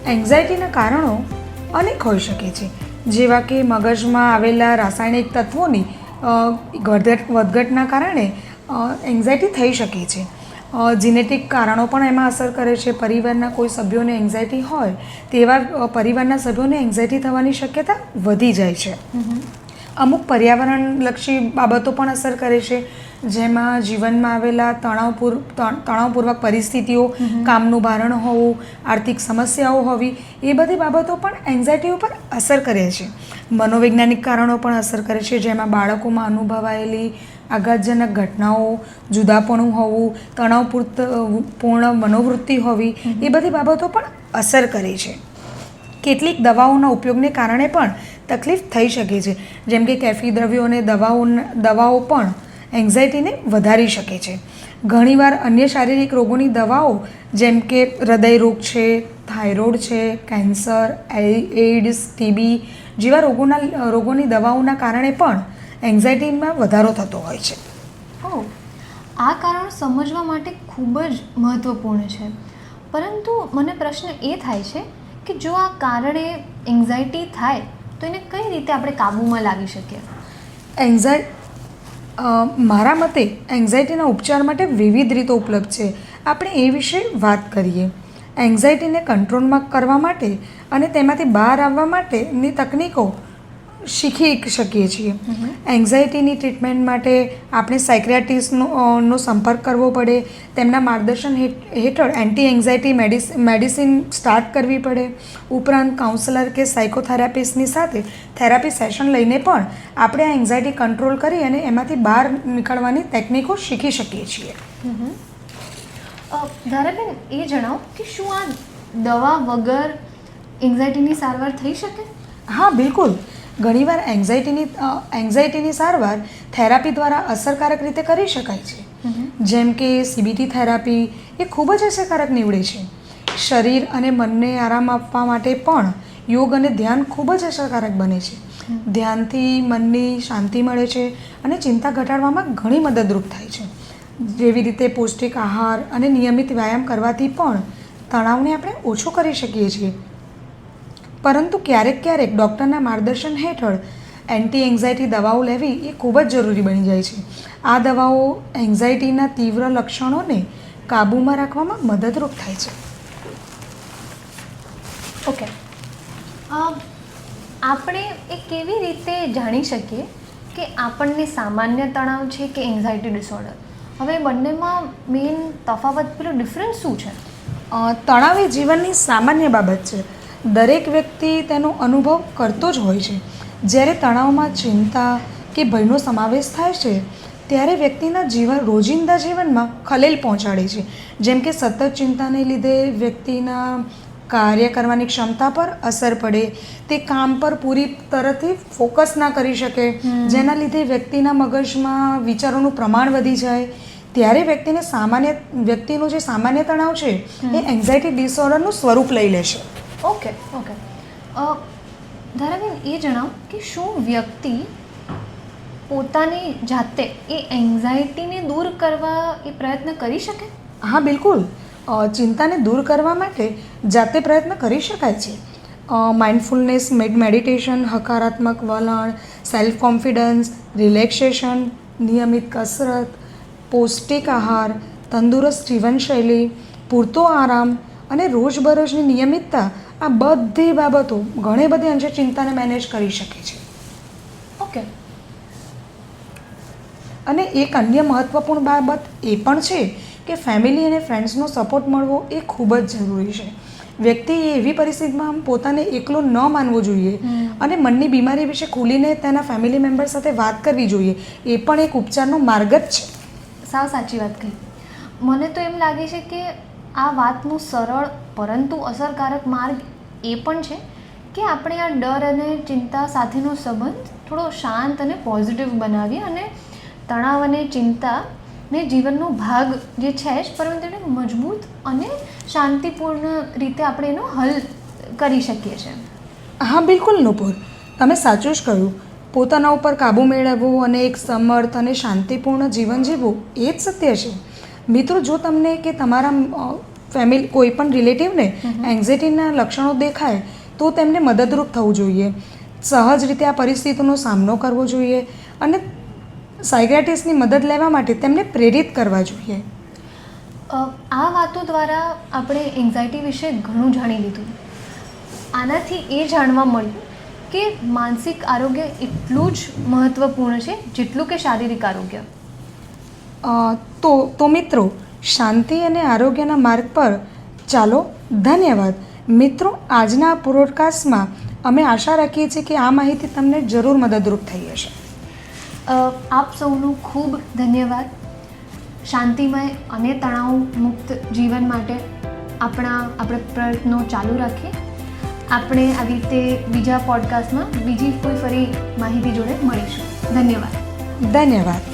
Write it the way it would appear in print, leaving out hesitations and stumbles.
એન્ઝાયટીના કારણો અનેક હોઈ શકે છે, જેવા કે મગજમાં આવેલા રાસાયણિક તત્વોની વધઘટના કારણે એન્ઝાયટી થઈ શકે છે. જીનેટિક કારણો પણ એમાં અસર કરે છે. પરિવારના કોઈ સભ્યોને એન્ઝાયટી હોય તેવા પરિવારના સભ્યોને એન્ઝાયટી થવાની શક્યતા વધી જાય છે. અમુક પર્યાવરણલક્ષી બાબતો પણ અસર કરે છે, જેમાં જીવનમાં આવેલા તણાવપૂર્વક પરિસ્થિતિઓ, કામનું ભારણ હોવું, આર્થિક સમસ્યાઓ હોવી, એ બધી બાબતો પણ એન્ઝાયટી ઉપર અસર કરે છે. મનોવૈજ્ઞાનિક કારણો પણ અસર કરે છે, જેમાં બાળકોમાં અનુભવાયેલી આઘાતજનક ઘટનાઓ, જુદાપણું હોવું, તણાવપૂર્ણ મનોવૃત્તિ હોવી, એ બધી બાબતો પણ અસર કરે છે. કેટલીક દવાઓના ઉપયોગને કારણે પણ તકલીફ થઈ શકે છે, જેમ કે કેફી દ્રવ્યો અને દવાઓ પણ એન્ઝાયટીને વધારી શકે છે. ઘણીવાર અન્ય શારીરિક રોગોની દવાઓ, જેમ કે હૃદય રોગ છે, થાઇરોઇડ છે, કેન્સર, એઇડ્સ, ટીબી જેવા રોગોની દવાઓના કારણે પણ એન્ઝાયટીમાં વધારો થતો હોય છે. આ કારણ સમજવા માટે ખૂબ જ મહત્ત્વપૂર્ણ છે, પરંતુ મને પ્રશ્ન એ થાય છે કે જો આ કારણે એન્ઝાયટી થાય તો એને કઈ રીતે આપણે કાબૂમાં લાવી શકીએ? મારા મતે એન્ઝાયટીના ઉપચાર માટે વિવિધ રીતો ઉપલબ્ધ છે. આપણે એ વિશે વાત કરીએ. એન્ઝાયટીને કંટ્રોલમાં કરવા માટે અને તેમાંથી બહાર આવવા માટેની તકનીકો શીખી શકીએ છીએ. એન્ઝાયટીની ટ્રીટમેન્ટ માટે આપણે સાયક્રિયાટિસ્ટનો સંપર્ક કરવો પડે. તેમના માર્ગદર્શન હેઠળ એન્ટી એન્ઝાયટી મેડિસિન સ્ટાર્ટ કરવી પડે. ઉપરાંત કાઉન્સલર કે સાયકોથેરાપિસ્ટની સાથે થેરાપી સેશન લઈને પણ આપણે આ એન્ઝાયટી કંટ્રોલ કરી અને એમાંથી બહાર નીકળવાની ટેકનિકો શીખી શકીએ છીએ. ધારાબેન, એ જણાવો કે શું આ દવા વગર એન્ઝાયટીની સારવાર થઈ શકે? હા, બિલકુલ. ઘણીવાર એન્ઝાયટીની સારવાર થેરાપી દ્વારા અસરકારક રીતે કરી શકાય છે. જેમ કે CBT થેરાપી એ ખૂબ જ અસરકારક નીવડે છે. શરીર અને મનને આરામ આપવા માટે પણ યોગ અને ધ્યાન ખૂબ જ અસરકારક બને છે. ધ્યાનથી મનની શાંતિ મળે છે અને ચિંતા ઘટાડવામાં ઘણી મદદરૂપ થાય છે. જેવી રીતે પૌષ્ટિક આહાર અને નિયમિત વ્યાયામ કરવાથી પણ તણાવને આપણે ઓછો કરી શકીએ છીએ. પરંતુ ક્યારેક ડૉક્ટરના માર્ગદર્શન હેઠળ એન્ટી એન્ઝાયટી દવાઓ લેવી એ ખૂબ જ જરૂરી બની જાય છે. આ દવાઓ એન્ઝાયટીના તીવ્ર લક્ષણોને કાબૂમાં રાખવામાં મદદરૂપ થાય છે. ઓકે, આપણે એ કેવી રીતે જાણી શકીએ કે આપણને સામાન્ય તણાવ છે કે એન્ઝાયટી ડિસઓર્ડર? હવે બંનેમાં મેઇન તફાવત, પેલો ડિફરન્સ શું છે? તણાવ એ જીવનની સામાન્ય બાબત છે. દરેક વ્યક્તિ તેનો અનુભવ કરતો જ હોય છે. જ્યારે તણાવમાં ચિંતા કે ભયનો સમાવેશ થાય છે ત્યારે વ્યક્તિના રોજિંદા જીવનમાં ખલેલ પહોંચાડે છે. જેમ કે સતત ચિંતાને લીધે વ્યક્તિના કાર્ય કરવાની ક્ષમતા પર અસર પડે, તે કામ પર પૂરી તરહથી ફોકસ ના કરી શકે, જેના લીધે વ્યક્તિના મગજમાં વિચારોનું પ્રમાણ વધી જાય. ત્યારે વ્યક્તિનો જે સામાન્ય તણાવ છે એ એન્ઝાયટી ડિસઓર્ડરનું સ્વરૂપ લઈ લેશે. ઓકે. ધારાબેન, એ જણાવો કે શું વ્યક્તિ પોતાની જાતે એ એન્ઝાયટીને દૂર કરવા એ પ્રયત્ન કરી શકે? હા, બિલકુલ. ચિંતાને દૂર કરવા માટે જાતે પ્રયત્ન કરી શકાય છે. માઇન્ડફુલનેસ મેડિટેશન, હકારાત્મક વલણ, સેલ્ફ કોન્ફિડન્સ, રિલેક્સેશન, નિયમિત કસરત, પૌષ્ટિક આહાર, તંદુરસ્ત જીવનશૈલી, પૂરતો આરામ અને રોજબરોજની નિયમિતતા, આ બધી બાબતો ઘણી બધી અંશે ચિંતાને મેનેજ કરી શકે છે. ઓકે. અને એક અન્ય મહત્ત્વપૂર્ણ બાબત એ પણ છે કે ફેમિલી અને ફ્રેન્ડ્સનો સપોર્ટ મળવો એ ખૂબ જ જરૂરી છે. વ્યક્તિએ એવી પરિસ્થિતિમાં પોતાને એકલો ન માનવો જોઈએ અને મનની બીમારી વિશે ખુલીને તેના ફેમિલી મેમ્બર સાથે વાત કરવી જોઈએ. એ પણ એક ઉપચારનો માર્ગ જ છે. સાવ સાચી વાત કહી. મને તો એમ લાગે છે કે આ વાતનું સરળ પરંતુ અસરકારક માર્ગ એ પણ છે કે આપણે આ ડર અને ચિંતા સાથેનો સંબંધ થોડો શાંત અને પોઝિટિવ બનાવીએ અને તણાવ અને ચિંતાને જીવનનો ભાગ જે છે જ, પરંતુ એને મજબૂત અને શાંતિપૂર્ણ રીતે આપણે એનો હલ કરી શકીએ છીએ. હા, બિલકુલ નુપુર, તમે સાચું જ કહ્યું. પોતાના ઉપર કાબૂ મેળવવો અને એક સમર્થ અને શાંતિપૂર્ણ જીવન જીવવું એ જ સત્ય છે. મિત્રો, જો તમને કે તમારા ફેમિલી કોઈ પણ રિલેટિવને એન્ઝાયટીના લક્ષણો દેખાય તો તેમને મદદરૂપ થવું જોઈએ, સહજ રીતે આ પરિસ્થિતિનો સામનો કરવો જોઈએ અને સાયક્રેટિસ્ટની મદદ લેવા માટે તેમને પ્રેરિત કરવા જોઈએ. આ વાતો દ્વારા આપણે એન્ઝાયટી વિશે ઘણું જાણી લીધું. આનાથી એ જાણવા મળ્યું કે માનસિક આરોગ્ય એટલું જ મહત્ત્વપૂર્ણ છે જેટલું કે શારીરિક આરોગ્ય. તો મિત્રો, શાંતિ અને આરોગ્યના માર્ગ પર ચાલો. ધન્યવાદ મિત્રો. આજના પોડકાસ્ટમાં અમે આશા રાખીએ છીએ કે આ માહિતી તમને જરૂર મદદરૂપ થઈ હશે. આપ સૌનું ખૂબ ધન્યવાદ. શાંતિમય અને તણાવ મુક્ત જીવન માટે આપણે પ્રયત્નો ચાલુ રાખીએ. આપણે આવી રીતે બીજા પોડકાસ્ટમાં બીજી કોઈ ફરી માહિતી જોડે મળીશું. ધન્યવાદ. ધન્યવાદ.